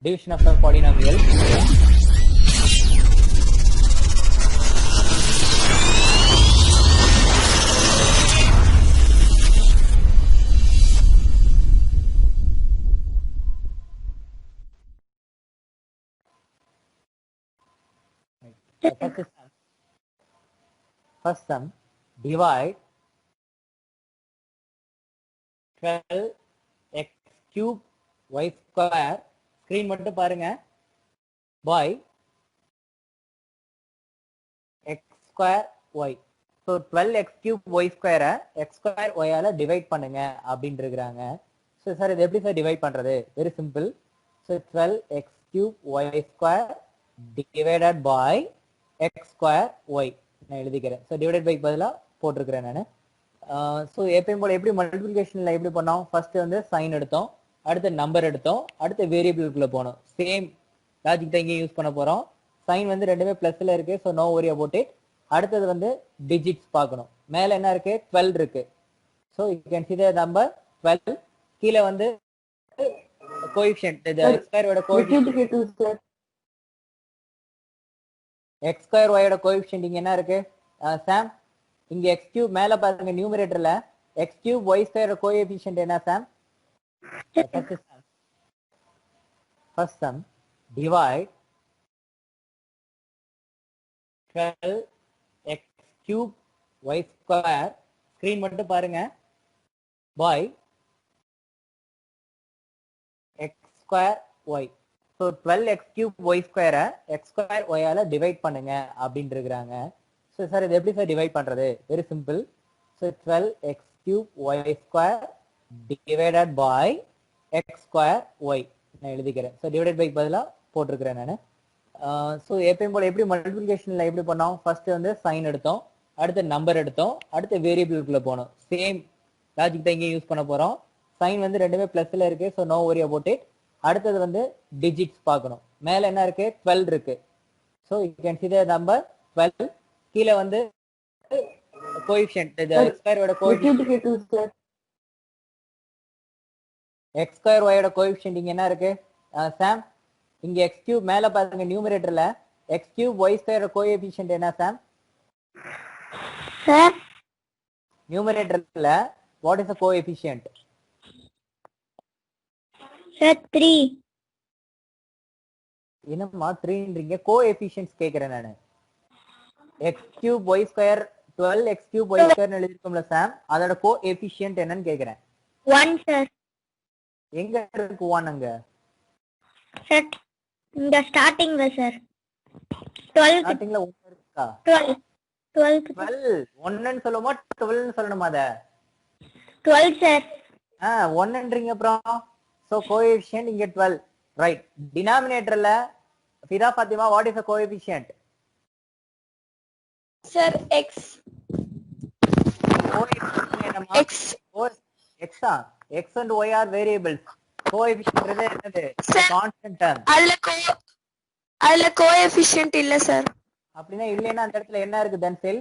division of a polynomial. First sum, divide 12 x cube y square, screen மட்டும் பாருங்க, by x square y. So 12 x cube y square x square y ஆல divide பண்ணுங்க அப்படின்னு இருக்கிறாங்க. So sir இது எப்படி sir divide பண்றது? Very simple. So 12 x cube y square divided by x square y நான் எழுதிக்கிறேன். So divided by பதிலா போட்டிருக்கிறேன் நான். ஸோ எப்பயும் போல எப்படி மல்டிபிளிகேஷன்ல எப்படி பண்ணோம்? ஃபர்ஸ்ட் வந்து சைன் எடுத்தோம், அடுத்து நம்பர் எடுத்தோம், அடுத்து வேரியபிளுக்குள்ள போனோம். சேம் லாஜிக் தான் இங்கே யூஸ் பண்ண போறோம். சைன் வந்து ரெண்டுமே பிளஸ்ல இருக்கு, so no worry about it. அடுத்தது வந்து டிஜிட்ஸ் பார்க்கணும். மேல என்ன இருக்கு? 12 இருக்கு. So you can see the number 12. கீழே வந்து கோஎஃபிஷியன்ட் x ஸ்கொயர் ஓட கோஎஃபிஷியன்ட் x ஸ்கொயர் y ஓட கோஎஃபிஷியன்ட் இங்க என்ன இருக்கு சாம்? இங்க x cube மேல பாருங்க நியூமரேட்டர்ல x cube y square coefficient என்ன Sam? First sum, divide 12 x cube y square, screen மட்டும் பாருங்க, by x square y. So 12 x cube y square x square y ஆல டிவைட் பண்ணுங்க அப்படின்னு இருக்கிறாங்க. So சார் இது எப்படி சார் டிவைட் பண்றது? Very simple. So 12 x cube y square divided by x square y நான் எழுதிக்கிறேன். So divided by பதிலா போட்டிருக்கிறேன் நான். ஸோ எப்பயும் போல எப்படி மல்டிபிளிகேஷன்ல எப்படி பண்ணோம்? ஃபர்ஸ்ட் வந்து சைன் எடுத்தோம், அடுத்து நம்பர் எடுத்தோம், அடுத்து வேரியபிளுக்குள்ள போனோம். சேம் லாஜிக் தான் இங்கே யூஸ் பண்ண போறோம். சைன் வந்து ரெண்டுமே பிளஸ்ல இருக்கு, so no worry about it. அடுத்தது வந்து டிஜிட்ஸ் பார்க்கணும். மேல என்ன இருக்கு? 12 இருக்கு. So you can see the number 12. கீழே வந்து கோஎஃபிஷியன்ட் x ஸ்கொயர் ஓட கோஎஃபிஷியன்ட் x ஸ்கொயர் y ஓட கோஎஃபிஷியன்ட் இங்க என்ன இருக்கு சாம்? இங்க x cube மேல பாருங்க நியூமரேட்டர்ல x cube y square coefficient என்ன சாம்? Sir, நியூமரேட்டர்ல what is the coefficient? sir, 3. என்னம்மா 3ன்றீங்க? கோஎஃபிஷியன்ட்ஸ் கேக்குறேன் நானு. x cube y square 12 x cube y square எழுதிருக்கோம்ல சாம், அதோட கோஎஃபிஷியன்ட் என்னன்னு கேக்குறேன். 1, sir. எங்க இருக்கு 1 அங்க? Sir, இந்த ஸ்டார்டிங்ல sir. 12. ஸ்டார்டிங்ல 1 இருக்கா? 12. 12 1ன்னு சொல்லுமா 12ன்னு சொல்லணுமா அத? 12, sir. 1ன்றீங்க அப்புறம். சோ கோஎஃபிஷியன்ட் இங்க 12. ரைட். டினாமினேட்டர்ல Fida Fathima what is the coefficient? Sir, X. Coefficient என்னமா? X. x x and y are variables. Coefficient என்னது? Constant term. அதுல கோஎஃபிஷியன்ட் இல்ல சார். அப்படினா இல்லைன்னா அந்த இடத்துல என்ன இருக்கு then cell?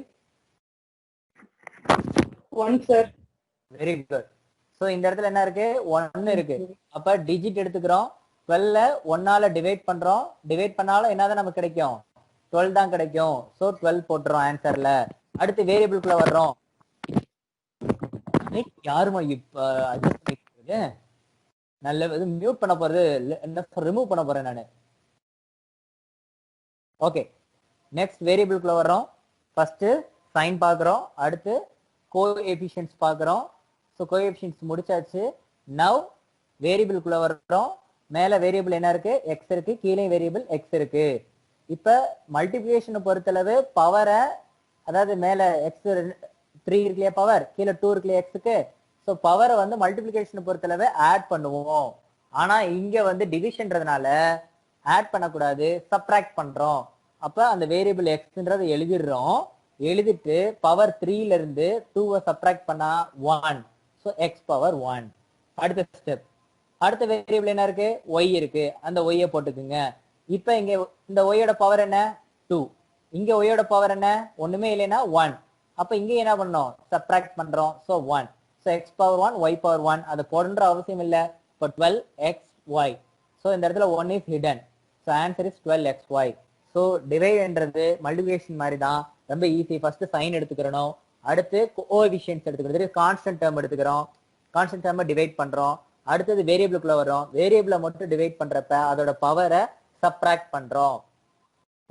1, sir. Very good. So இந்த இடத்துல என்ன இருக்கு? 1 இருக்கு. அப்ப டிஜிட் எடுத்துக்கிறோம். 12 1 ஆல டிவைட் பண்றோம். டிவைட் பண்ணாலும் என்னதான் நமக்கு கிடைக்கும்? 12 தான் கிடைக்கும். சோ 12 போட்டுறோம் ஆன்சர்ல. அடுத்து வேரியபிளுக்குள்ள வர்றோம். யாருமா இப்ப அட்ஜஸ்ட் பண்ணிட்டு நல்ல இது மியூட் பண்ண போறது என்ன ரிமூவ் பண்ண போறேன் நானு. ஓகே, நெக்ஸ்ட் வேரியபிளுக்குள்ள வர்றோம். ஃபர்ஸ்ட் சைன் பார்க்குறோம், அடுத்து கோஎஃபிஷியன்ட்ஸ் பார்க்குறோம். ஸோ கோஎஃபிஷியன்ட்ஸ் முடிச்சாச்சு. நவ் வேரியபிளுக்குள்ள வர்றோம். மேல வேரியபிள் என்ன இருக்கு? எக்ஸ் இருக்கு, கீழே வேரியபிள் எக்ஸ் இருக்கு. இப்ப மல்டிபிளிகேஷனை பொறுத்தளவு பவரை, அதாவது மேல எக்ஸ் 3 இருக்குல்லையா பவர், கீழே 2 இருக்குல்லையா எக்ஸுக்கு. ஸோ பவரை வந்து மல்டிபிளிகேஷனை பொறுத்தளவு ஆட் பண்ணுவோம். ஆனா இங்க வந்து டிவிஷன்றதுனால ஆட் பண்ணக்கூடாது, சப்ராக்ட் பண்றோம். அப்ப அந்த வேரியபிள் எக்ஸ்ன்றதை எழுதிடுறோம். எழுதிட்டு பவர் 3ல இருந்து 2வை சப்ராக்ட் பண்ணா 1. So X power 1. அடுத்த ஸ்டெப், அடுத்த வேரியபிள் என்ன இருக்கு? ஒய் இருக்கு, அந்த ஒய்யை போட்டுக்குங்க. இப்ப இங்க இந்த ஒய்யோட பவர் என்ன? 2. இங்க ஒய்யோட பவர் என்ன? ஒண்ணுமே இல்லைன்னா 1. அப்ப இங்க என்ன பண்ணோம்? சப்ராக்ட் பண்றோம். So 1. So x power 1 y power 1 அதை போடுற அவசியம் இல்ல. இப்போ 12 x y. ஸோ இந்த இடத்துல 1 is hidden. So answer is 12xy. So டிவைட்ன்றது மல்டிபிகேஷன் மாதிரி தான், ரொம்ப ஈஸி. ஃபர்ஸ்ட் சைன் எடுத்துக்கிறோம், அடுத்து கோஎஃபிஷியன்ட்ஸ் எடுத்துக்கிறோம், கான்ஸ்டன்ட் டேர்ம் எடுத்துக்கிறோம், கான்ஸ்டன்ட் டேர்மை டிவைட் பண்றோம். அடுத்தது வேரியபிளுக்குள்ள வரும், வேரியபிளை மட்டும் டிவைட் பண்றப்ப அதோட பவரை சப்ட்ராக்ட் பண்றோம்.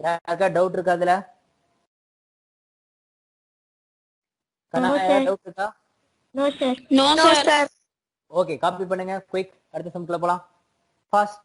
யாருக்கா டவுட் இருக்கா அதுல? டவுட் இருக்கா? No sir. No sir. Okay, copy பண்ணுங்க குயிக். அடுத்த சம்க்குள்ள போலாம். ஃபர்ஸ்ட்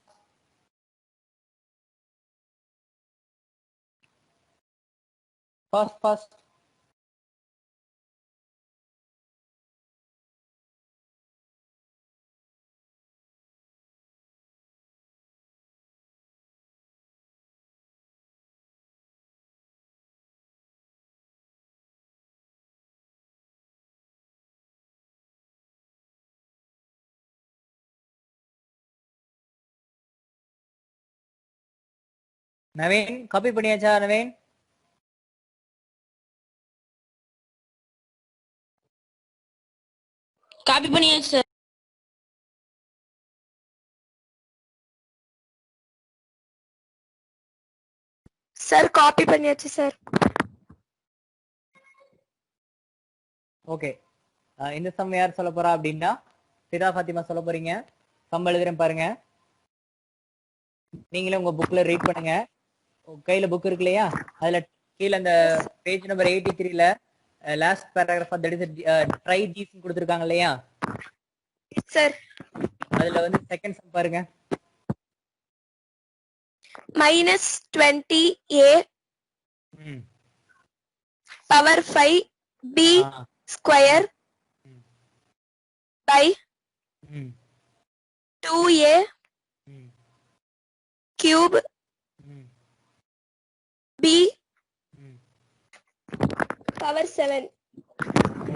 நவீன் காப்பி பண்ணியாச்சா? நவீன் காப்பி பண்ணியாச்சு சார். சார் காப்பி பண்ணியாச்சு சார். ஓகே, இந்த சம் யார் சொல்ல போறா அப்படின்னா சிதா ஃபாத்திமா சொல்ல போறீங்க. சம் எழுதுறேன் பாருங்க, நீங்களே உங்க புக்ல ரீட் பண்ணுங்க. கையில புக் இருக்கு இல்லையா, அதுல கீழே அந்த பேஜ் நம்பர் 83ல last paragraph that is try these கொடுத்திருக்காங்க இல்லையா சார். அதுல வந்து செகண்ட் சம் பாருங்க. -20a power 5b square by 2a cube b power 7.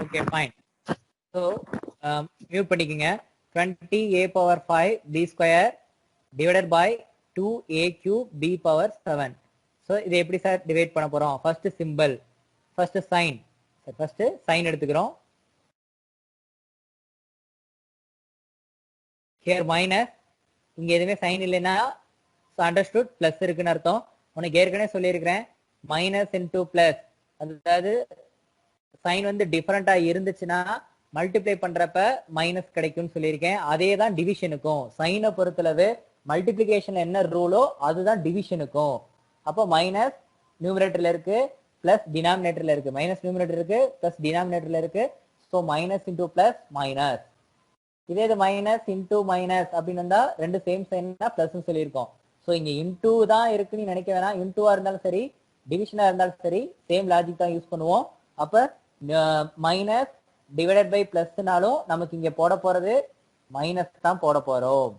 Okay fine. So mute பண்ணிக்கோங்க. 20a power 5 b square divided by 2a cube b power 7. So இதை எப்படி sir divide பண்ண போறோம்? First simple, first sign. First sign எடுத்துக்கிறோம். Here minus, இங்க எதுவுமே sign இல்லைன்னா understood plus இருக்குன்னு அர்த்தம். உனக்கு ஏற்கனவே சொல்லியிருக்கிறேன், மைனஸ் இன்டூ பிளஸ், அதாவது சைன் வந்து டிஃபரெண்டா இருந்துச்சுன்னா மல்டிப்ளை பண்றப்ப மைனஸ் கிடைக்கும்னு சொல்லியிருக்கேன். அதே தான் டிவிஷனுக்கும். சைனை பொறுத்தளவு மல்டிப்ளிகேஷன் என்ன ரூலோ அதுதான் டிவிஷனுக்கும். அப்போ மைனஸ் நியூமரேட்டர்ல இருக்கு, பிளஸ் டினாமினேட்டர்ல இருக்கு. மைனஸ் நியூமரேட்டர் இருக்கு, பிளஸ் டினாமினேட்டர்ல இருக்கு. So minus into plus minus. இதே இது மைனஸ் இன்டூ மைனஸ் அப்படின்னு இருந்தா ரெண்டு சேம் சைன்னா பிளஸ் சொல்லியிருக்கோம். ஸோ இங்க இன்டூ தான் இருக்குன்னு நினைக்க வேணாம். இன்டூவா இருந்தாலும் சரி, டிவிஷனா இருந்தாலும் சரி, சேம் லாஜிக் தான் யூஸ் பண்ணுவோம். அப்ப மைனஸ் டிவைடட் பை பிளஸ்னாலும் நமக்கு இங்க போட போறது மைனஸ் தான் போட போறோம்.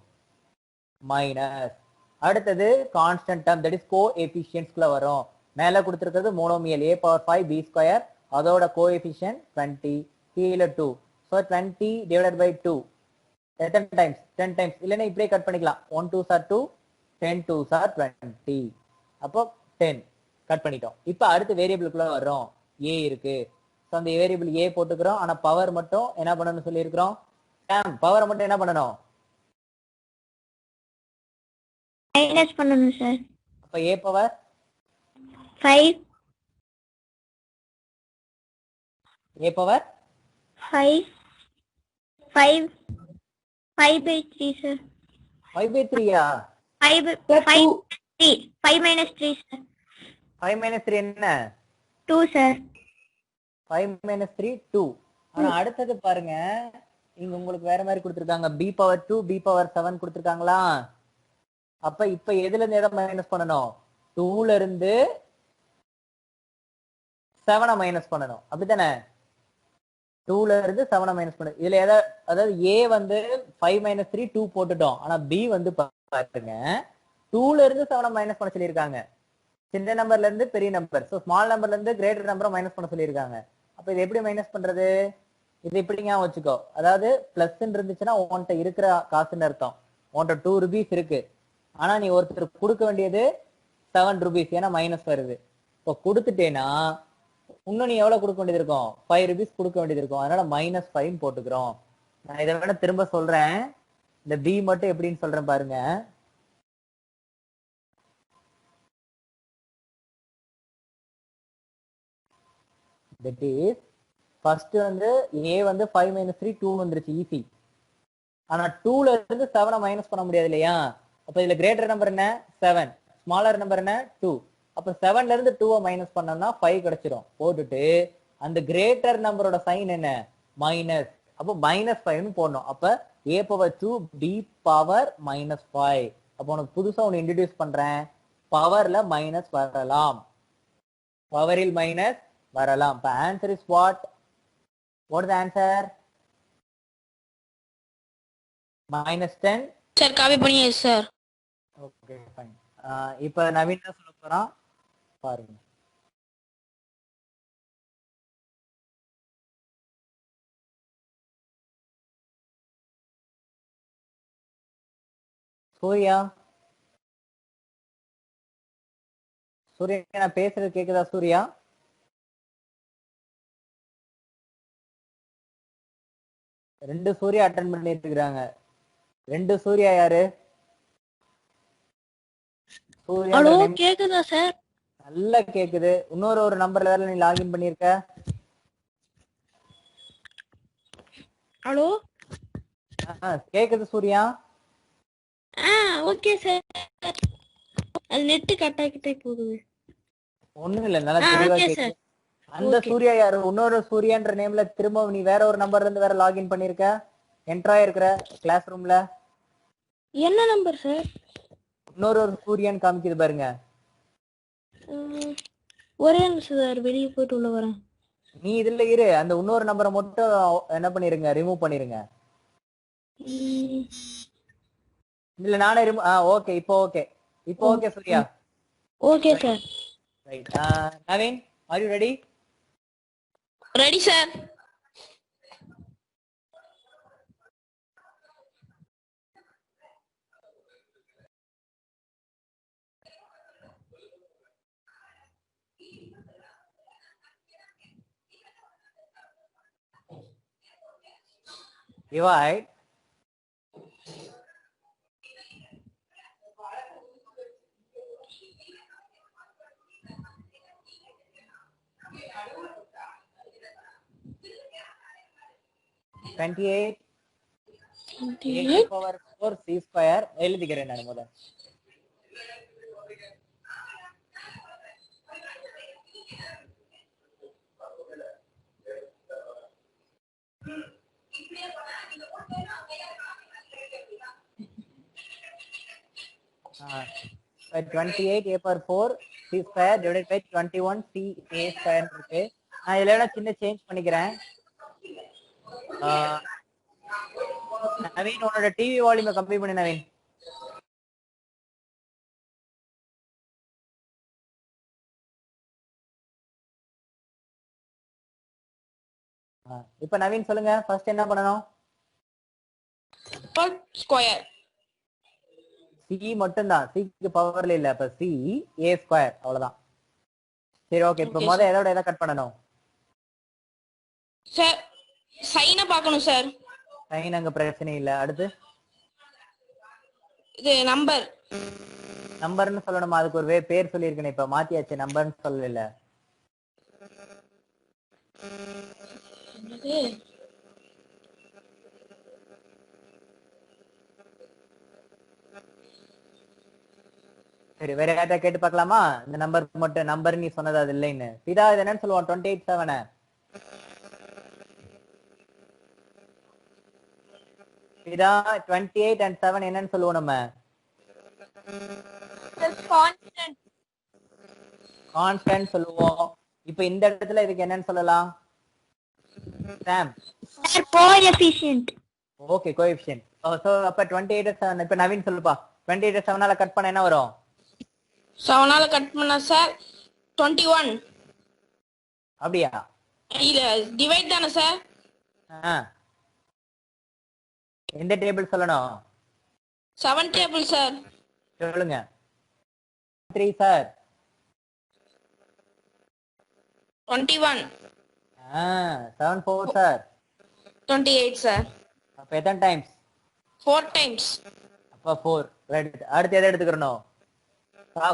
மைனஸ். அடுத்தது கான்ஸ்டன்ட் டேர்ம், தட் இஸ் கோஎஃபிஷியன்ட்ஸ்க்குள்ள வரும். மேல கொடுத்திருக்கிறது monomial a power 5 b square, அதோட கோஎஃபிஷியன்ட் 20, கீழே 2. ஸோ 20 டிவைடட் பை 2 எத்தனை டைம்ஸ்? 10 டைம்ஸ். இல்லைன்னா இப்படியே கட் பண்ணிக்கலாம். 1 2s are 2, 10 2s are 20. அப்போ 10 கட் பண்ணிட்டோம். இப்போ அடுத்த வேரியபிளுக்குள்ள வர்றோம். a இருக்கு. ஸோ அந்த வேரியபிள் a போட்டுக்கிறோம். ஆனா பவர் மட்டும் என்ன பண்ணணும்னு சொல்லியிருக்கிறோம்? பவரை மட்டும் என்ன பண்ணணும்? மைனஸ் பண்ணனும் சார். அப்ப a power 5 a power 5 5 5/3 sir. 5/3யா? 5 5 3 5 minus 3 சார். 5 minus 3 என்ன? 2 சார். 5 minus 3 2. ஆனா அடுத்தது பாருங்க, இங்க உங்களுக்கு வேற மாதிரி கொடுத்திருக்காங்க. b power 2 b power 7 கொடுத்திருக்காங்களா? அப்ப இப்ப எதுல இருந்து எதை மைனஸ் பண்ணணும்? 2ல இருந்து 7 மைனஸ் பண்ணணும். அப்படித்தானே? 2ல இருந்து 7 மைனஸ் பண்ணணும். இதுல எதை, அதாவது a வந்து 5 minus 3 2 போட்டுட்டோம். ஆனா b வந்து பாருங்க 2ல இருந்து 7 மைனஸ் பண்ண சொல்லியிருக்காங்க. சின்ன நம்பர்ல இருந்து பெரிய நம்பர், ஸோ ஸ்மால் நம்பர்ல இருந்து கிரேட்டர் நம்பரை மைனஸ் பண்ண சொல்லியிருக்காங்க. அப்ப இது எப்படி மைனஸ் பண்றது? இது இப்படிங்க வச்சுக்கோ. அதாவது பிளஸ் இருந்துச்சுன்னா உன்கிட்ட இருக்கிற காசுன்னு அர்த்தம். உன்கிட்ட 2 rupees இருக்கு, ஆனா நீ ஒருத்தருக்கு கொடுக்க வேண்டியது 7 rupees, ஏன்னா மைனஸ் வருது. இப்போ கொடுத்துட்டேன்னா இன்னும் நீ எவ்வளவு கொடுக்க வேண்டியது இருக்கும்? 5 rupees கொடுக்க வேண்டியது இருக்கும். அதனால -5 போட்டுக்கிறோம். நான் இதை வேணா திரும்ப சொல்றேன். இந்த b மட்டும் எப்படின்னு சொல்றேன் பாருங்க. தட் இஸ் ஃபர்ஸ்ட் வந்து a வந்து 5 மைனஸ் 3 2 வந்துருச்சு ஈஸி. ஆனா 2ல இருந்து 7 மைனஸ் பண்ண முடியாது இல்லையா? அப்ப இதுல கிரேட்டர் நம்பர் என்ன 7, ஸ்மாலர் நம்பர் என்ன 2. அப்ப 7ல இருந்து 2 மைனஸ் பண்ணோம்னா 5 கிடைச்சிரும். போட்டுட்டு அந்த கிரேட்டர் நம்பரோட சைன் என்ன மைனஸ். அப்போ -5 போடணும். அப்ப a பவர் 2 b பவர் -5. அப்போ உனக்கு புதுசா ஒன்னு இன்ட்ரோடியூஸ் பண்றேன். பவர்ல மைனஸ் வரலாம், பவரில் மைனஸ் வரலாம். இப்ப answer is what is the answer? -10. Sir copy பண்ணியாச்சு சார். Okay fine. இப்போ நவீன் தான் சொல்ல போறான், பாருங்க. சூர்யா, சூர்யா நான் பேசுறது கேக்குதா சூர்யா? ரெண்டு சூர்யா அட்டென்ட் பண்ணிட்டு இருக்காங்க. ரெண்டு சூர்யா யாரு? சூர்யா ஹலோ கேக்குதா சார்? நல்லா கேக்குது. இன்னொரு ஒரு நம்பர்ல வேற நீ லாகின் பண்ணிருக்க. ஹலோ கேக்குது சூர்யா? Okay sir. அது நெட் கட் ஆகிட்டே போகுது. ஒண்ணும் இல்ல, நல்லா தெளிவா ஓகே கேக்குது. சார். அந்த சூர்யா யாரு? இன்னொரு சூர்யான்ற நேம்ல திரும்ப நீ வேற ஒரு நம்பர்ல இருந்து வேற லாகின் பண்ணிருக்க, என்ட்ரா இருக்கிற கிளாஸ் ரூம்ல. என்ன நம்பர் சார்? இன்னொரு ஒரு சூர்யான்னு காமிக்குது பாருங்க. ஒரே நிமிஷம் சார், வெளியே போயிட்டு உள்ள வரேன். நீ இதுல இரு, அந்த இன்னொரு நம்பரை மட்டும் என்ன பண்ணிருங்க, ரிமூவ் பண்ணிருங்க. இல்ல நானே ஓகே, இப்போ ஓகே, இப்போ okay Surya. Okay sir. Right. Naveen, are you ready? Ready sir. Divide 28 power 4 c square எழுதிக்கிறேன் நான் முதல்ல. By 28 a power 4 c square divided by 21 c a square இருக்கு. நான் இதுல சின்ன சேஞ்ச் பண்ணிக்கிறேன். நவீன் உன்னோட டிவி வால்யூமை கம்மி பண்ணு நவீன். இப்ப நவீன் சொல்லுங்க, ஃபர்ஸ்ட் என்ன பண்ணணும்? ஸ்கொயர் சி மட்டும் தான், சிக்கு பவர்ல இல்ல. அப்ப சி a ஸ்கொயர் அவ்வளவுதான். சரி ஓகே. இப்ப முதல்ல எதோட எதை கட் பண்ணணும் சார்? சைனை பார்க்கணும் சார். சைன் அங்க பிரச்சனை இல்ல. அடுத்து இது நம்பர். நம்பர்னு சொல்லணுமா? அதுக்கு ஒரு பேர் சொல்லியிருக்கேன், இப்ப மாத்தியாச்சு, நம்பர்னு சொல்லல. சரி வேற யார்ட்ட கேட்டு பார்க்கலாமா? இந்த நம்பர் மட்டும், நம்பர் நீ சொன்னது அது இல்லைன்னு. இதா இது என்னன்னு சொல்லுவோம்? 28 7. இதா 28 and 7 என்னன்னு சொல்லுவோம் நம்ம? கான்ஸ்டன்ட் சொல்லுவோம். இப்ப இந்த இடத்துல இதுக்கு என்னன்னு சொல்லலாம்? சாம் கோஎஃபிஷியன்ட். Okay, coefficient. சோ அப்ப 28 7. இப்ப நவீன் சொல்லுப்பா, 28 7ஆல கட் பண்ண என்ன வரும்? 7ஆல கட் பண்ணா சார் 21. அப்படியா? இல்ல டிவைட் தானே சார்? எந்த டேபிள் சொல்லணும்? 7 டேபிள் சார். சொல்லுங்க. 3 சார் 21. 7 4 sir 28 sir. அப்ப எத்தனை டைம்ஸ்? 4 டைம்ஸ். அப்ப 4. ரைட். அடுத்து எதை எடுத்துக்கறணும்?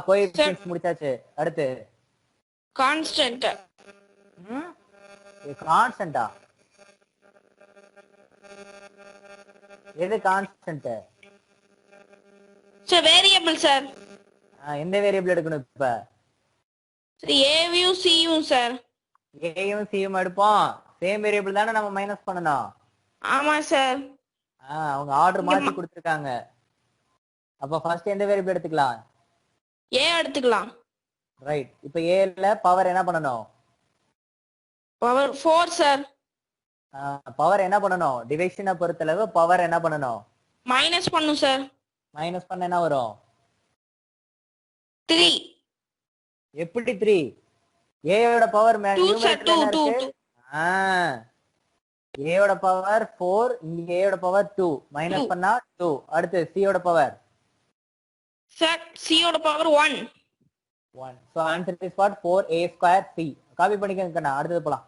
கோஎஃபிஷியன்ட்ஸ் முடிச்சாச்சு. அடுத்து கான்ஸ்டன்ட். கான்ஸ்டன்டா? எது கான்ஸ்டன்ட்? Sir variable sir. எந்த வேரியபிள் எடுக்கணும் இப்ப? ஏவியும் சியும் சார். ஏயும் சியும் எடுப்போம். சேம் வேரியபிள் தானே நம்ம மைனஸ் பண்ணணும். ஆமா சார். அவங்க ஆர்டர் மாத்தி கொடுத்திருக்காங்க. அப்ப ஃபர்ஸ்ட் எந்த வேரியபிள் எடுத்துக்கலாம்? ஏ எடுத்துக்கலாம். ரைட். இப்ப ஏல பவர் என்ன பண்ணணும்? Power 4 sir. பவர் என்ன பண்ணணும்? டிவிஷனை பொறுத்தளவு பவர் என்ன பண்ணணும்? மைனஸ் பண்ணும் சார். மைனஸ் பண்ண என்ன வரும்? 3. எப்படி 3? ஏயோட பவர் 2 சார். 2. ஏயோட பவர் 4, இங்க ஏயோட பவர் 2. மைனஸ் பண்ணா 2. அடுத்து சியோட பவர் சார். சியோட power 1. So answer is what? 4a square c. Copy பண்ணிக்கங்க. அடுத்தது போலாம்.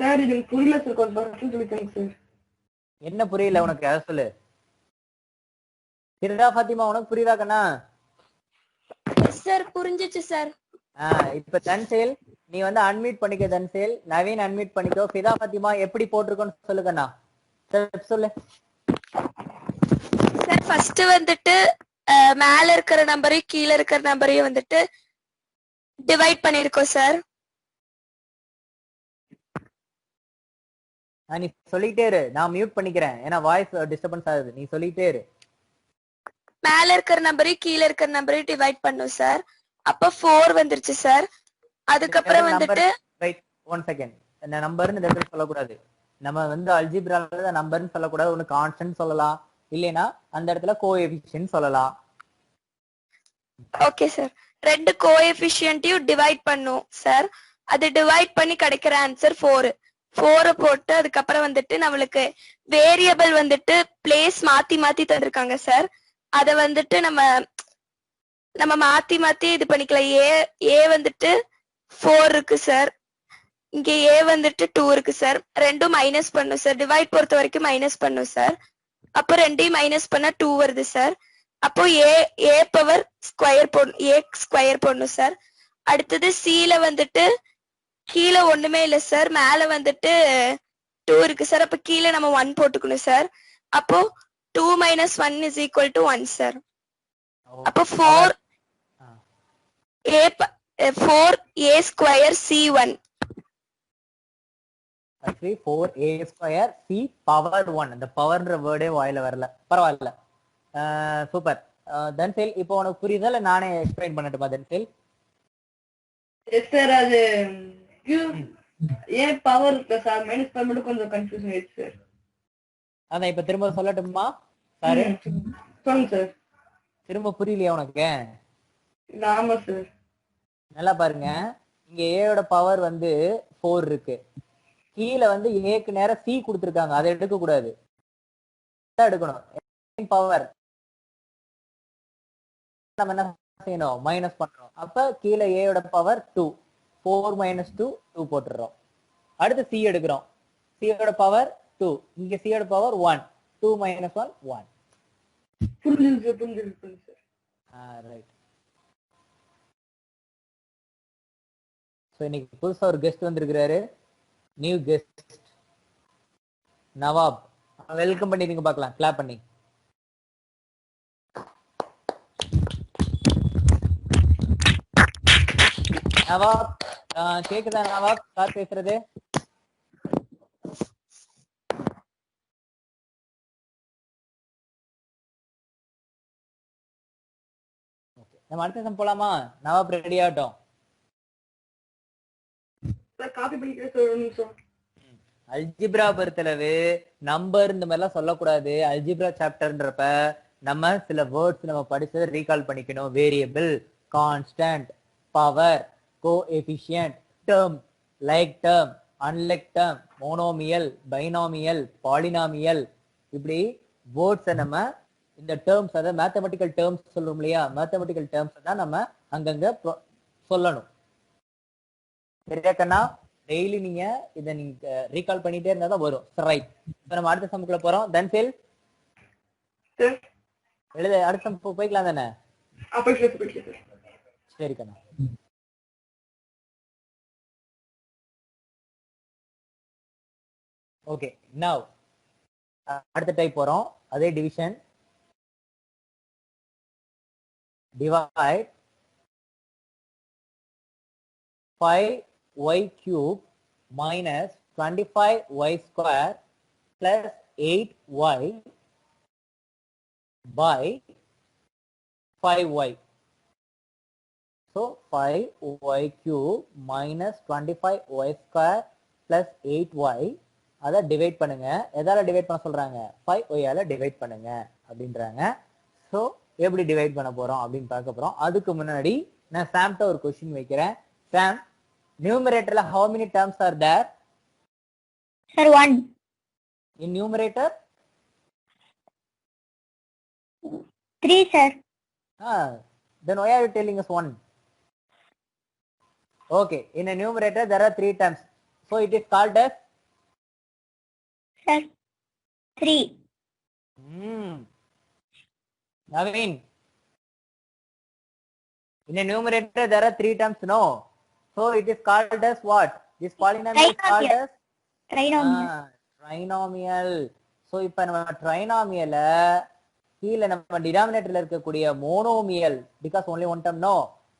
சார் இது புரியல சார், கொஞ்சம் சொல்லிக்கங்க சார். என்ன புரியல உனக்கு? அத சொல்லு. சிரா ஃபாத்திமா உனக்கு புரியுதா கண்ணா? சார் புரிஞ்சிச்சு சார். இப்ப தன்சேல் நீ வந்து அன்மியூட் பண்ணிக்க. தன்சேல், நவீன் அன்மியூட் பண்ணிக்கோ. ஃபிதா ஃபாத்திமா எப்படி போட்டிருக்கோன்னு சொல்லு கண்ணா. சொல்லு சார். ஃபர்ஸ்ட் வந்துட்டு மேல இருக்கிற நம்பரையும் கீழே இருக்கிற நம்பரையும் வந்துட்டு டிவைட் பண்ணிருக்கோம் சார். நீ சொல்லிட்டே இரு, நான் மியூட் பண்ணிக்கிறேன். ஏன்னா வாய்ஸ் டிஸ்டர்பன்ஸ் ஆகுது. நீ சொல்லிட்டே இரு. மேல இருக்கிற நம்பரையும் கீழே இருக்கிற நம்பரையும் டிவைட் பண்ணும் சார். அப்ப 4 வந்துருச்சு சார். அதுக்கப்புறம் வந்துட்டு ஒன் செகண்ட். என்ன நம்பர்னு இந்த இடத்துல சொல்லக்கூடாது. நம்ம வந்து அல்ஜிப்ரால நம்பர்னு சொல்லக்கூடாது. ஒன்னு கான்ஸ்டன்ட் சொல்லலாம், இல்லைன்னா அந்த இடத்துல கோஎஃபிஷியன்ட் சொல்லலாம். Okay sir. ரெண்டு கோஎஃபிஷியன்ட்டையும் டிவைட் பண்ணும் சார். அது டிவைட் பண்ணி கிடைக்கிற ஆன்சர் 4. 4 போட்டு அதுக்கப்புறம் வந்துட்டு நம்மளுக்கு வேரியபிள் வந்துட்டு பிளேஸ் மாத்தி மாத்தி தந்திருக்காங்க சார். அத வந்துட்டு நம்ம மாத்தி மாத்தி இது பண்ணிக்கலாம். ஏ வந்துட்டு 4 இருக்கு சார். இங்க ஏ வந்துட்டு 2 இருக்கு சார். ரெண்டும் மைனஸ் பண்ணும் சார். டிவைட் பொறுத்த வரைக்கும் மைனஸ் பண்ணும் சார். அப்போ ரெண்டையும் மைனஸ் பண்ணா 2 வருது சார். அப்போ ஏ பவர் ஸ்கொயர் போடணும் சார். அடுத்தது சில வந்துட்டு கீழே ஒண்ணுமே இல்ல சார். மேல வந்துட்டு 2 இருக்கு சார். அப்ப கீழே நம்ம 1 போட்டுக்கணும் சார். அப்போ 2 - 1 = 1 சார். அப்போ 4a square c1. 4a² c power 1. அந்த பவர்ன்ற வேர்டே வாயில வரல. பரவாயில்ல, சூப்பர். தன்சேல் இப்போ உனக்கு புரியுதா இல்ல நானே எக்ஸ்பிளைன் பண்ணட்டுமா? தன்சேல் சார் அது ஏன் பவர் சார் மைனஸ் பண்ண மட்டும் கொஞ்சம் கன்ஃபியூஷன் ஆயிடுச்சு சார். அதான் இப்ப திரும்ப சொல்லட்டுமா சார்? சொல்லுங்க சார். திரும்ப புரியலையா உனக்கு? ஆமா சார். நல்லா பாருங்க. இங்க ஏயோட பவர் வந்து 4 இருக்கு. கீழே வந்து ஏக்கு நேரம் சி கொடுத்துருக்காங்க. அதை எடுக்க கூடாது, எடுக்கணும். பவர் நம்ம என்ன செய்யணும்? மைனஸ் பண்றோம். அப்ப கீழே ஏயோட பவர் 2. 4 - 2 2 போட்டுறோம். அடுத்து சி எடுக்கிறோம். சியோட பவர் 2. இங்க சியோட பவர் 1. 2 - 1 1. புரிஞ்சுது சார். ரைட். ஸோ இன்னைக்கு புதுசா ஒரு கெஸ்ட் வந்திருக்கிறாரு. நியூ கெஸ்ட் நவாப். வெல்கம் பண்ணிருங்க பார்க்கலாம், கிளாப் பண்ணி. நவாப் கேக்குதா? நவாப் சார் பேசுறது நம்ம அடுத்த சம் போலாமா? நவாப் ரெடி ஆகட்டும். காப்பி பண்ணிக்கிறேன் சார். அல்ஜிப்ரா பொறுத்தளவு நம்பர் இந்த மாதிரிலாம் சொல்லக்கூடாது. அல்ஜிப்ரா சாப்டர்ன்றப்ப நம்ம சில வேர்ட்ஸ் நம்ம படிச்சதை ரீகால் பண்ணிக்கணும். Variable, constant, power, coefficient, term, like term, unlike term, monomial, binomial, polynomial, இப்படி வேர்ட்ஸை நம்ம இந்த டேர்ம்ஸ், அதாவது மேத்தமெட்டிக்கல் டேர்ம்ஸ் சொல்றோம் இல்லையா, மேத்தமெட்டிக்கல் டேர்ம்ஸ் தான் நம்ம அங்கங்க சொல்லணும். சரியா கண்ணா? டெய்லி நீங்க இதை நீங்க ரீகால் பண்ணிட்டே இருந்தா தான் வரும். ரைட். இப்ப நம்ம அடுத்த சம்க்குள்ள போறோம். தன்சேல் எழுத அடுத்த சம் போய்க்கலாம் தானே? சரி கண்ணா. ஓகே நவ் அடுத்த டைப் போறோம். அதே division. Divide 5y cube minus 25y square plus 8y by 5y. So 5y cube minus 25y square plus 8y அதை டிவைட் பண்ணுங்க. எதால டிவைட் பண்ண சொல்றாங்க? 5y ஆல டிவைட் பண்ணுங்க அப்படின்றாங்க. ஸோ எப்படி டிவைட் பண்ண போறோம் அப்படின்னு பார்க்க போறோம். அதுக்கு முன்னாடி நான் சாம்கிட்ட ஒரு கொஸ்டின் வைக்கிறேன். சாம், நியூமரேட்டர்ல how many terms are there? Sir, 1. In numerator? 3, sir. Then why are you telling us 1? Okay, in a numerator there are 3 terms. So it is called as? Sir, 3. Naveen, in a numerator there are 3 terms, no? So it is called as what? This polynomial is called Trinomial. as? Trinomial. Trinomial. So இப்ப நம்ம trinomial கீழே நம்ம டினாமினேட்டர்ல இருக்கக்கூடிய monomial, because only one term, no,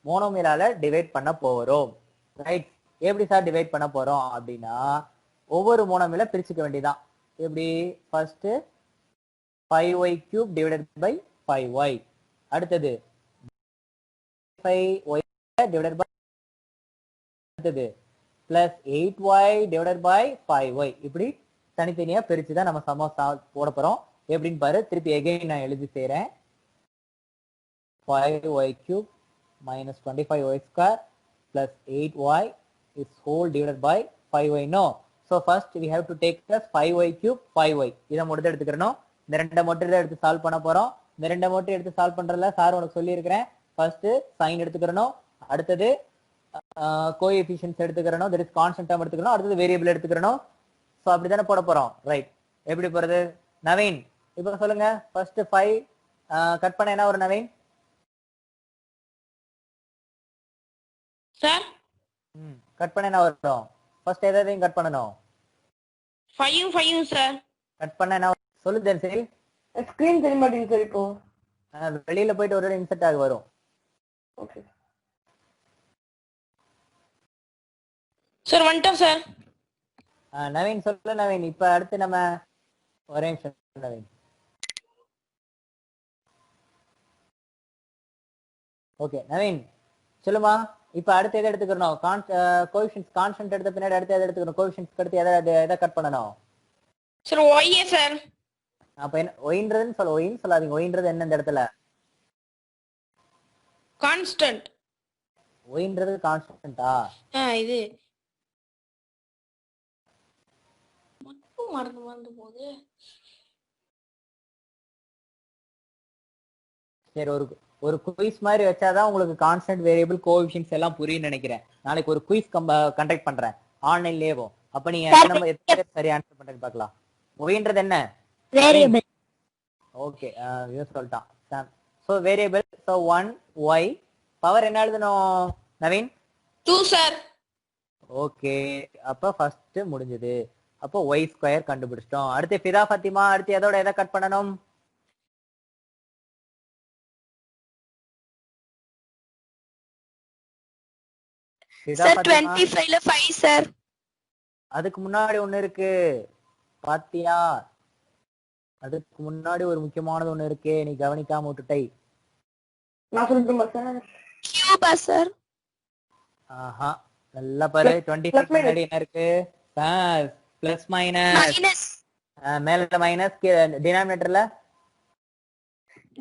மோனோமியலால divide பண்ண போறோம். Right? எப்படி சார் டிவைட் பண்ண போறோம் அப்படின்னா ஒவ்வொரு மோனோமியலை பிரிச்சுக்க வேண்டியதான். எப்படி? First 5y cube divided by 5y. அடுத்தது 5y divided by அடுத்தது plus 8y divided by 5y. இப்படி தனித்தனியா பிரிச்சு தான் நம்ம சமோசா போட போறோம். எப்படின்னு பாரு. திருப்பி எகைன் நான் எழுதி செய்றேன். 5y cube minus 25y square plus 8y is whole divided by 5y. No. So first we have to take as 5y cube 5y. இதை மட்டும் எடுத்துக்கிறோம். இந்த ரெண்டை மட்டும் எடுத்து சால்வ் பண்ண போறோம். இந்த ரெண்டை மட்டும் எடுத்து சால்வ் பண்றதுல சார் உனக்கு சொல்லி இருக்கிறேன். ஃபர்ஸ்ட் சைன் எடுத்துக்கிறோம். அடுத்தது கோஎஃபிஷியன்ட்ஸ் எடுத்துக்கிறோம். தட் இஸ் கான்ஸ்டன்ட் டேர்ம் எடுத்துக்கிறோம். அடுத்தது வேரியபிள் எடுத்துக்கிறோம். சோ அப்படி தானே போட போறோம். ரைட்? எப்படி போறது? நவீன் இப்ப சொல்லுங்க. ஃபர்ஸ்ட் 5 கட் பண்ண என்ன வரும் நவீன்? சார் கட் பண்ண என்ன வரும்? ஃபர்ஸ்ட் எதையும் கட் பண்ணணும். 5 சார். கட் பண்ண என்ன சொல்லு சரி. ஸ்கிரீன் தெரிய மாட்டேங்குது சார் இப்போ. வெளியில போயிட்டு ஒரு இன்செர்ட் ஆக வரும். ஓகே சார் வந்துட்டோம் சார். நவீன் சொல்லு நவீன். இப்ப அடுத்து நம்ம ஒரே நிமிஷம் நவீன். ஓகே நவீன் சொல்லுமா. இப்ப அடுத்து எதை எடுத்துக்கணும்? கோஎஃபிஷியன்ட்ஸ் கான்ஸ்டன்ட் எடுத்த பின்னாடி அடுத்து எதை எடுத்துக்கணும்? கோஎஃபிஷியன்ட்ஸ் அடுத்து எதை கட் பண்ணணும்? சார் ஒய்யே சார். அப்ப என்ன ஒயின்றதுன்னு சொல்ல. ஒயின்னு சொல்லாதீங்க. ஒயின்றது என்ன இந்த இடத்துல? கான்ஸ்டன்ட். ஒயின்றது கான்ஸ்டன்ட்டா? இது மட்டும் மறந்து போகுது. சரி, ஒரு குயிஸ் மாதிரி வச்சாதான் உங்களுக்கு கான்ஸ்டன்ட் வேரியபிள் கோஎஃபிஷியன்ட்ஸ் எல்லாம் புரியும் நினைக்கிறேன். நாளைக்கு ஒரு குயிஸ் கண்டக்ட் பண்றேன் ஆன்லைன்லயே. அப்ப நீங்க எத்தனை சரி ஆன்சர் பண்றீங்க பார்க்கலாம். ஒயின்றது என்ன? Variable. ஓகே, இது சொல்லிட்டான். So variable. So 1 y power என்ன எழுதணும் நவீன்? 2 சார். ஓகே, அப்ப ஃபர்ஸ்ட் முடிஞ்சது. அப்போ y ஸ்கொயர் கண்டுபிடிச்சிட்டோம். அடுத்து ஃபிதா ஃபத்திமா, அடுத்து எதோட எதை கட் பண்ணணும்? சார் 25ல 5 சார். அதுக்கு முன்னாடி ஒண்ணு இருக்கு பாத்தியா? அதுக்கு முன்னாடி ஒரு முக்கியமானது ஒண்ணு இருக்கு, நீ கவனிக்காம விட்டுட்டை. நான் சொல்லட்டுமா சார்? Cuba sir. ஆஹா, நல்லா பாரு. 25 முன்னாடி என்ன இருக்கு? Plus minus. மேல மைனஸ்,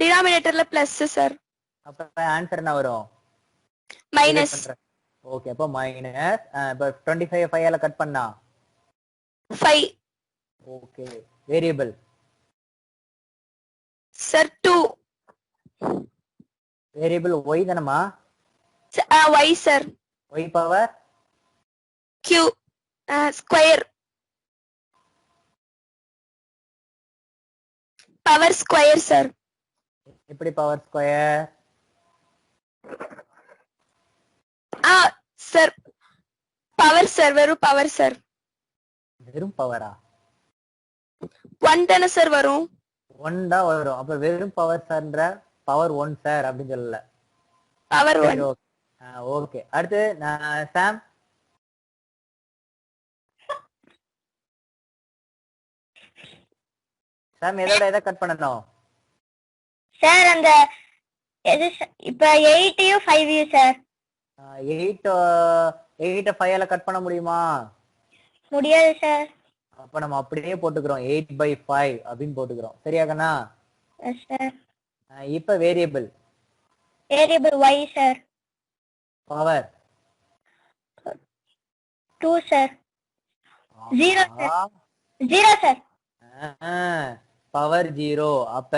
டினாமினேட்டர்ல பிளஸ் சார். அப்ப ஆன்சர் என்ன வரும்? மைனஸ். ஓகே, அப்ப மைனஸ். இப்ப 25 5 ஆல கட் பண்ணா 5. Okay, variable sir 2. Variable y தானமா? y sir. y power q square. Power square sir. எப்படி power square? Sir power sir, வெறும் பவர் சார். வெறும் பவரா? 1 தானே சார் வரும்? 1 தான் வரும். அப்ப வெறும் பவர் சார்ன்ற பவர் 1 சார் அப்படின்னு சொல்லல. பவர் 1. சரி, ஓகே. ஓகே, அடுத்து சாம். சாம் எதை கட் பண்ணணும்? சார் அந்த இப்ப 8யும் 5யும் சார். 8 5 கட் பண்ண முடியுமா? முடியாது சார். அப்ப நம்ம அப்படியே போட்டுக்கிறோம் 8/5 அப்படின்னு போட்டுக்கிறோம். சரியா கண்ணா? Yes sir. இப்ப variable y sir. Power 2 sir. 0 sir. 0 sir. Power 0. அப்ப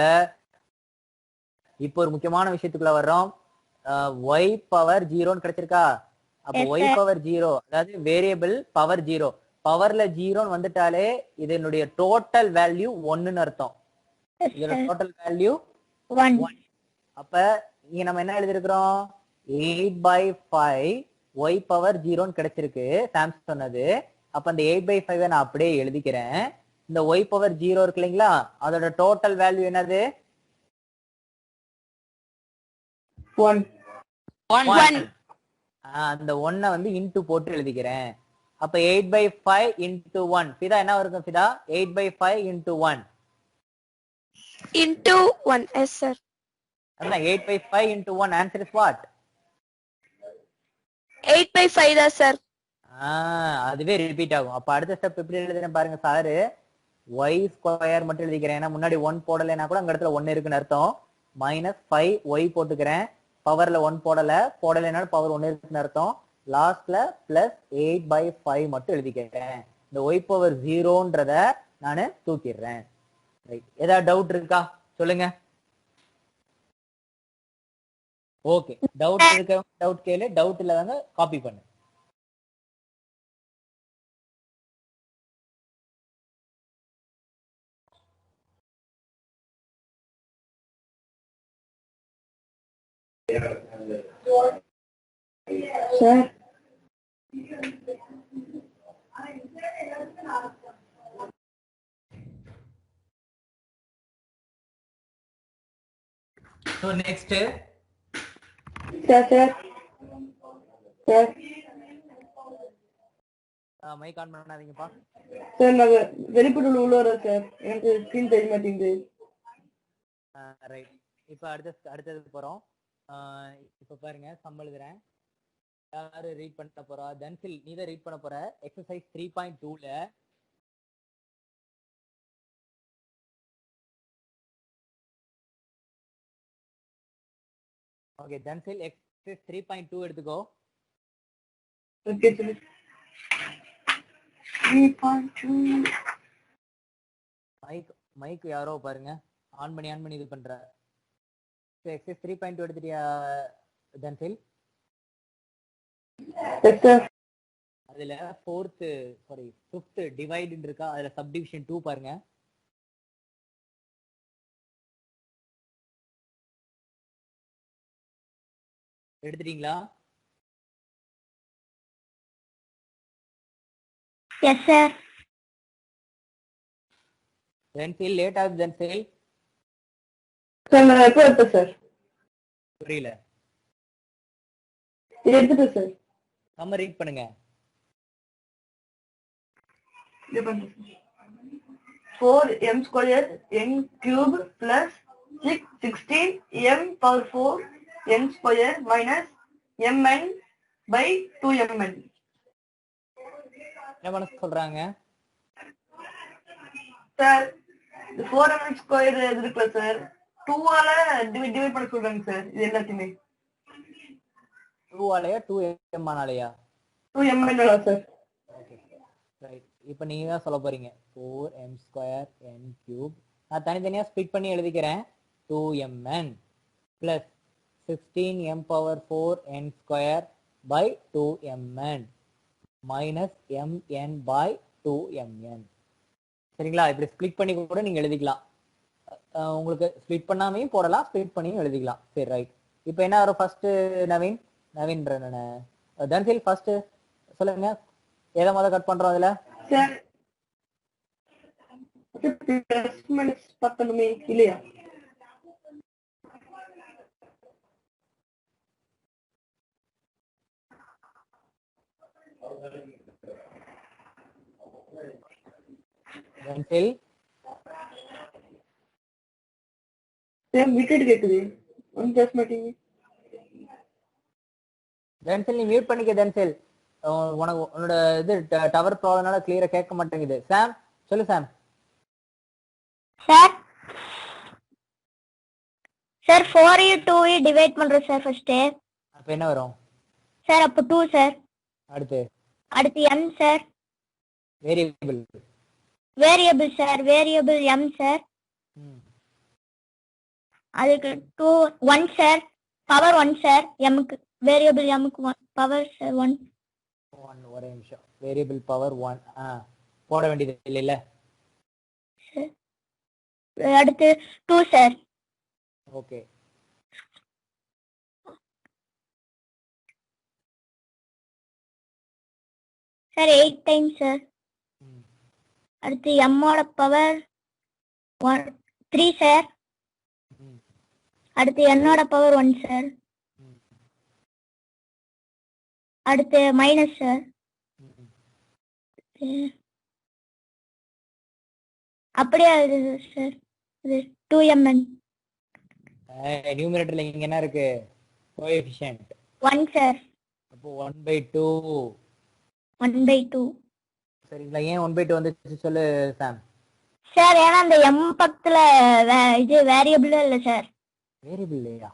இப்போ ஒரு முக்கியமான விஷயத்துக்குள்ள வர்றோம். y பவர் 0 கிடைச்சிருக்கா? அப்ப Yes, y sir. பவர் 0 அதாவது வேரியபிள் பவர் 0. பவர்ல 0 வந்துட்டாலே இதனுடைய டோட்டல் வேல்யூ 1ன்னு அர்த்தம். எஸ் இதோட சார். Total value 1. அப்ப இங்க நம்ம என்ன எழுதிருக்கிறோம்? 8/5 y பவர் 0 கிடைச்சிருக்கு சாம் சொன்னது. அப்ப அந்த 8/5 நான் அப்படியே எழுதிக்கிறேன். இந்த y பவர் 0 இருக்கு இல்லைங்களா, அதோட டோட்டல் வேல்யூ என்னது? 1. 1. அந்த 1 வந்து இன்டு போட்டு எழுதிக்கிறேன். அப்ப 8/5 into 1 ஃபிதா என்ன இருக்கும்? ஃபிதா 8/5 into 1 into 1. Yes sir. அண்ணா 8/5 into 1 answer is what? 8/5 தான் சார். அதுவே ரிப்பீட் ஆகும். அப்ப அடுத்த ஸ்டெப் எப்படி எழுதுறேன் பாருங்க சாரு. y ஸ்கொயர் மட்டும் எழுதிக்கிறேன். ஏன்னா முன்னாடி 1 போடலைன்னா கூட அங்க இடத்துல 1 இருக்குன்னு அர்த்தம். -5y போட்டுக்கிறேன். பவர்ல 1 போடலைன்னா பவர் 1 இருக்குன்னு அர்த்தம். லாஸ்ட்ல பிளஸ் 8/5 மட்டும் எழுதிக்கிறேன். இந்த y பவர் 0ன்றத நானு தூக்கிடுறேன். ரைட், ஏதாவது டவுட் இருக்கா சொல்லுங்க. ஓகே, டவுட் இருக்கவங்க டவுட் கேளு, டவுட் இல்லாதவங்க காப்பி பண்ணு. Sir So next sir sir sir mike on பண்ணாதீங்கப்பா. சார் நான் வெளிப்பட்டு உள்ள வரேன் சார். எனக்கு ஸ்கிரீன் தெரிய மாட்டேங்குது. ரைட், இப்போ அடுத்தது போறோம். இப்போ பாருங்க சம் எழுதுறேன். யாரு ரீட் பண்ண போறா? தன்சில் நீ தான் ரீட் பண்ண போற. எக்ஸசைஸ் 3.2ல ஓகே தன்சில் எக்ஸசைஸ் 3.2 எடுத்துக்கோ. Okay sir. 3.2 மைக் யாரோ பாருங்க ஆன் பண்ணி இது பண்ற. எக்ஸசைஸ் 3.2 எடுத்துட்டியா தன்சில்? Yes sir. அதுல ஃபிஃப்த் டிவைட் இருக்கா? அதுல சப்டிவிஷன் 2 பாருங்க. எடுத்துட்டீங்களா? Yes sir. தன்சில் லேட் ஆகுது தன்சில். சார் நான் எப்போ எடுத்தேன் சார்? புரியல. இது எடுத்துட்டேன் சார். நம்ம ரீட் பண்ணுங்க. இது பண்ணுறேன் sir. 4m² n³ plus 16 m power 4 n² minus mn/2mn. என்ன பண்ண சொல்றாங்க? சார் இந்த 4m² இது இருக்குல்ல சார், 2ஆல டிவைட் பண்ண சொல்றாங்க சார். இது எல்லாத்தையுமே 2 ஆலயா 2m ஆனாலயா? 2mn sir. Okay right, இப்போ நீங்க தான் சொல்ல போறீங்க. 4m² n³ நான் தனித்தனியா ஸ்ப்ளிட் பண்ணி எழுதிக்கிறேன். 2mn plus 16m power 4 n² by 2mn minus mn by 2mn. சரிங்களா? இப்படி ஸ்ப்ளிட் பண்ணி கூட நீங்க எழுதிக்கலாம். உங்களுக்கு ஸ்ப்ளிட் பண்ணாமையும் போடலாம், ஸ்ப்ளிட் பண்ணியும் எழுதிக்கலாம். சரி ரைட். இப்போ என்ன வரும் ஃபர்ஸ்ட்? நவீன் தன்சில் ஃபர்ஸ்ட் சொல்லுங்க. எதை முதல்ல கட் பண்றோம் அதுல? சார் ஃபர்ஸ்ட் பிளஸ் மைனஸ் பார்க்கணுமே இல்லையா? Densil, சேம் விட்டுட்டு கேக்குது. ஒன் பேச மாட்டீங்க. Densil நீ மியூட் பண்ணிக்க Densil. உனக்கு உன்னோட இது டவர் ப்ராப்ளம்னால கிளியரா கேட்க மாட்டேங்குது. சாம் சொல்லு சாம். சார் சார் 4 2 டிவைட் பண்றோம் சார் ஃபர்ஸ்ட். அப்ப என்ன வரும்? சார் அப்ப 2 சார். அடுத்து m sir. Variable. Variable sir, variable m sir. அதுக்கு 1 சார், பவர் 1 சார். mக்கு வேரியபிள் mக்கு பவர் சார் 1. ஒரே நிமிஷம். வேரியபிள் பவர் 1 போட வேண்டியது இல்ல. அடுத்து 2 sir. Okay. Sir 8 times sir. அடுத்து m ஓட பவர் 3 சார். அடுத்து n ஓட பவர் 1 சார். அடுத்து மைனஸ் சார். அப்படியே சார் இது 2mn. நியூமரேட்டர்ல இங்க என்ன இருக்கு? Coefficient 1 sir. அப்போ 1/2. 1/2. சரிங்களா? ஏன் 1/2 வந்துச்சு சொல்லு சாம். சார் ஏன்னா அந்த m பக்கத்துல இது வேரியபிள் இல்ல சார். வேரியபிள் இல்லையா?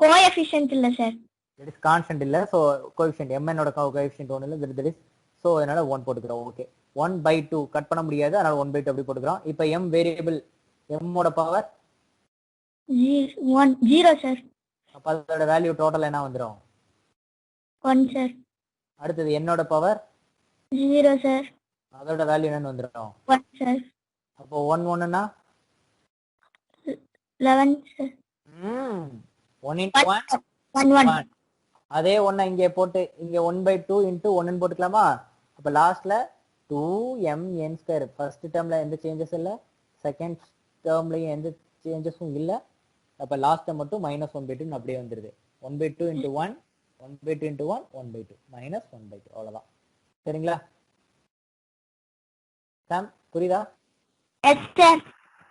கோஎஃபிஷியன்ட் இல்ல சார். தட் இஸ் கான்ஸ்டன்ட் இல்ல. சோ கோஎஃபிஷியன்ட் mn ஓட கோஎஃபிஷியன்ட் ஒன்னு இல்ல. தட் இஸ் சோ அதனால 1 போட்டுக்கிறோம். ஓகே. 1/2 கட் பண்ண முடியாது. அதனால 1/2 அப்படி போட்டுக்கிறோம். இப்போ m வேரியபிள் m ஓட பவர் 0 சார். அப்ப அதோட வேல்யூ டோட்டல் என்ன வந்துரும்? 1 சார். அடுத்தது n ஓட பவர் 0 சார். அதோட வேல்யூ என்ன வந்துரும்? 1 சார். அப்போ 1 1னா 11 சார். 1 into 1 1 1. அதே 1 இங்கே போட்டு இங்க 1/2 into 1 ன்னு போட்டுக்கலாமா? அப்ப லாஸ்ட்ல 2mn². ஃபர்ஸ்ட் டேர்ம்ல எந்த சேஞ்சஸ் இல்ல, செகண்ட் டேர்ம்லயும் எந்த சேஞ்சஸும் இல்ல. அப்ப லாஸ்ட் டேர்ம் மட்டும் -1/2 அப்படியே வந்துருது. 1/2 into 1 1/2 into 1 1/2 -1/2 அவ்வளவுதான். சரிங்களா சாம்? புரியுதா? Yes sir.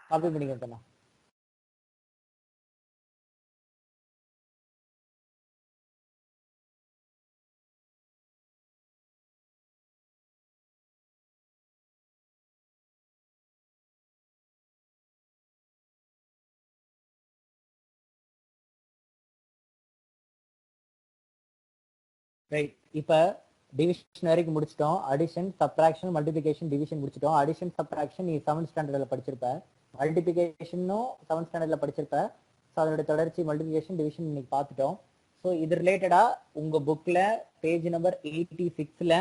காப்பி பண்ணிக்கோங்க. ரைட். இப்ப டிவிஷன் வரைக்கும் முடிச்சிட்டோம். அடிஷன், சப்ட்ராக்ஷன், மல்டிபிகேஷன், டிவிஷன் முடிச்சிட்டோம். அடிஷன் சப்ட்ராக்ஷன் நீ 7th ஸ்டாண்டர்ட்ல படிச்சிருப்ப. மல்டிபிகேஷனும் 7th ஸ்டாண்டர்ட்ல படிச்சிருப்ப. ஸோ அதோட தொடர்ச்சி மல்டிபிகேஷன், டிவிஷன் இன்னைக்கு பார்த்துட்டோம். ஸோ இது ரிலேட்டடா உங்க புக்ல பேஜ் நம்பர் 86ல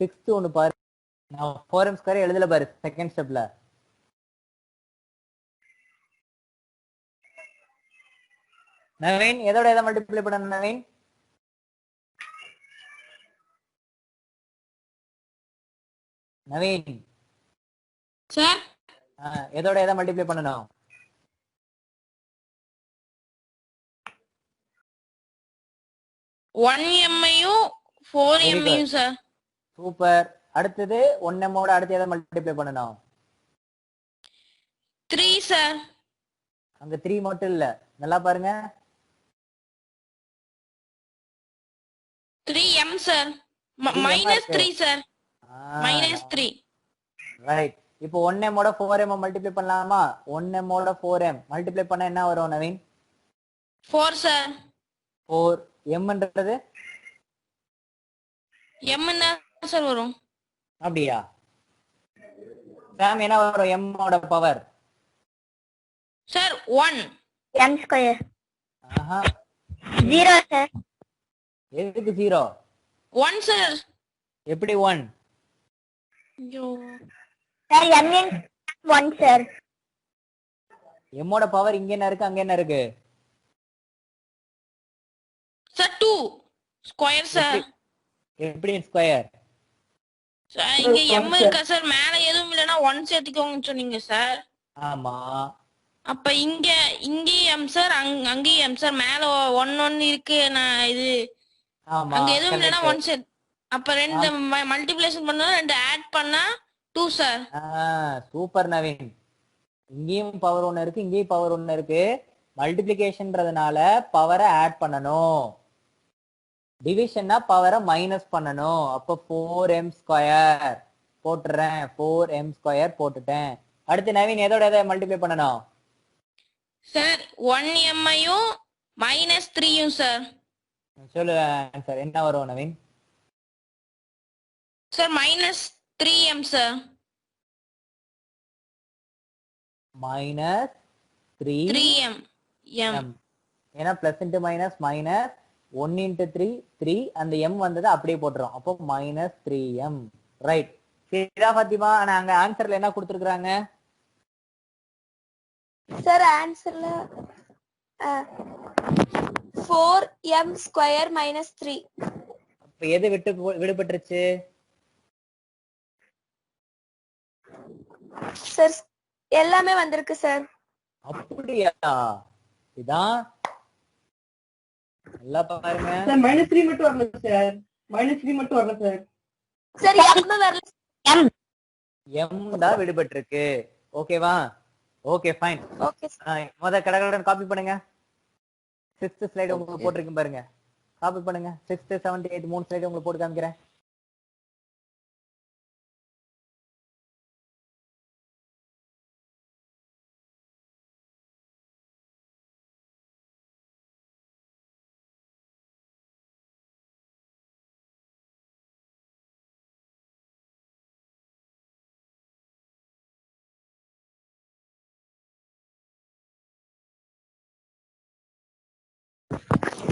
6th ஒன்று பாரு. நான் 4m² எழுதல பாரு செகண்ட் ஸ்டெப்ல. நவீன் எதோட எதை மல்டிப்ளை பண்ண நவீன்? நவீன் சார் எதோட எதை மல்டிப்ளை பண்ணணும்? ஒன் எம்ஐயும் 4m சார். சூப்பர். அடுத்தது 1m ஓட அடுத்து எதை மல்டிப்ளை பண்ணணும்? 3 சார். அங்க 3 மட்டும் இல்ல, நல்லா பாருங்க. 3m sir. -3 சார். -3. ரைட். இப்போ 1m ஓட 4m மல்டிப்ளை பண்ணலாமா? 1m ஓட 4m மல்டிப்ளை பண்ணா என்ன வரும் நவீன்? 4 சார். 4. mன்றது m தான் சார் வரும். அப்படியா? சாம் என்ன வரும் m ஓட பவர்? சார் 1. m². ஆஹா 0 சார். எதுக்கு 0? 1 சார். எப்படி 1? ஐயோ சார் m 1 சார். m ஓட பவர் இங்க என்ன இருக்கு, அங்க என்ன இருக்கு? Sir 2 square sir. எப்படி ஸ்கொயர்? சார் இங்க எம் இருக்கா சார்? மேல எதுவும் இல்லைன்னா 1 சேர்த்துக்கோங்கன்னு சொன்னீங்க சார். ஆமா அப்ப இங்கேயும் எம் சார், அங்கேயும் எம் சார். மேல 1 இருக்கு. நான் இது ஆமா அங்க எதுவும் இல்லைன்னா கரெக்ட். 1 சேர்த்து. அப்ப 2 மல்டிப்ளிகேஷன் பண்ணா 2 ஆட் பண்ணா 2 சார். சூப்பர் நவீன். இங்கேயும் பவர் 1 இருக்கு, இங்கேயும் பவர் 1 இருக்கு. மல்டிபிளிகேஷன்றதுனால பவரை ஆட் பண்ணணும், டிவிஷன்னா பவரை மைனஸ் பண்ணணும். அப்போ 4m² போட்டுறேன், 4m² போட்டுட்டேன். அடுத்து நவீன் எதோட எதை மல்டிப்ளை பண்ணணும்? சார் 1m-ஐயும் -3யும் சார். சொல்லு ஆன்சர் என்ன வரும் Naveen? Sir -3m sir. -3m. 3m. ஏன்னா plus into minus minus, 1 into 3 3, அந்த எம் வந்தது அப்படியே போட்டுரும். அப்போ -3m. ரைட். சரிதா ஃபாத்திமா? ஆனா அங்க ஆன்சர்ல என்ன கொடுத்துருக்காங்க? சார் ஆன்சர்ல 4m² -3. இப்ப எது விடுபட்டுருச்சு? சார் எல்லாமே வந்திருக்கு சார். அப்படியா? இதான் நல்லா பாருங்க. சார் -3 மட்டும் வரல சார். -3 மட்டும் வரல சார். சார் m வரல. எம் தான் விடுபட்டிருக்கு. ஓகேவா? Okay fine. Okay sir. முத கடகடன் காப்பி பண்ணுங்க. 6th ஸ்லைடு உங்களுக்கு போட்டிருக்கேன் பாருங்க. காப்பி பண்ணுங்க. 6th 7th 8th 3 ஸ்லைடு உங்களுக்கு போட்டு காமிக்கிறேன்.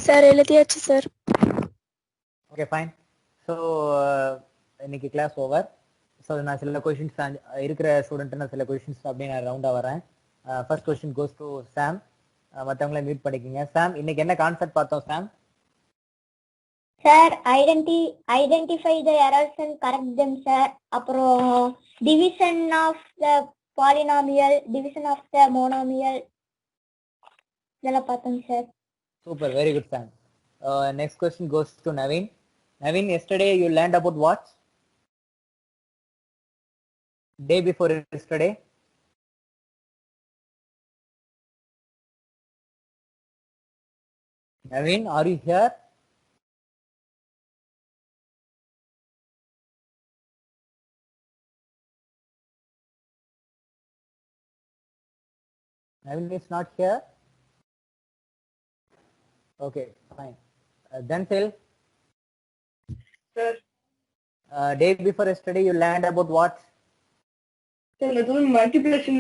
சார் எழுதியாச்சு சார். Okay fine. ஸோ இன்னைக்கு கிளாஸ் ஓவர். ஸோ நான் சில கொஷின்ஸ் இருக்கிற ஸ்டூடெண்ட் நான் சில கொஷின்ஸ் அப்படியே நான் ரவுண்டா வரேன். First question goes to Sam. மற்றவங்கள மீட் பண்ணிக்கோங்க. சாம், இன்னைக்கு என்ன கான்செப்ட் பார்த்தோம் Sam? Sir identify the errors and correct them sir. அப்புறம் division of the polynomial, division of the monomial இதெல்லாம் பார்த்தோம் sir. Super, very good, Sam. Next question goes to Naveen. Naveen, yesterday you learned about what? Day before yesterday? Naveen, are you here? Naveen is not here. Okay, fine. Then tell. Sir. Day before yesterday you learned about what? Sir, multiplication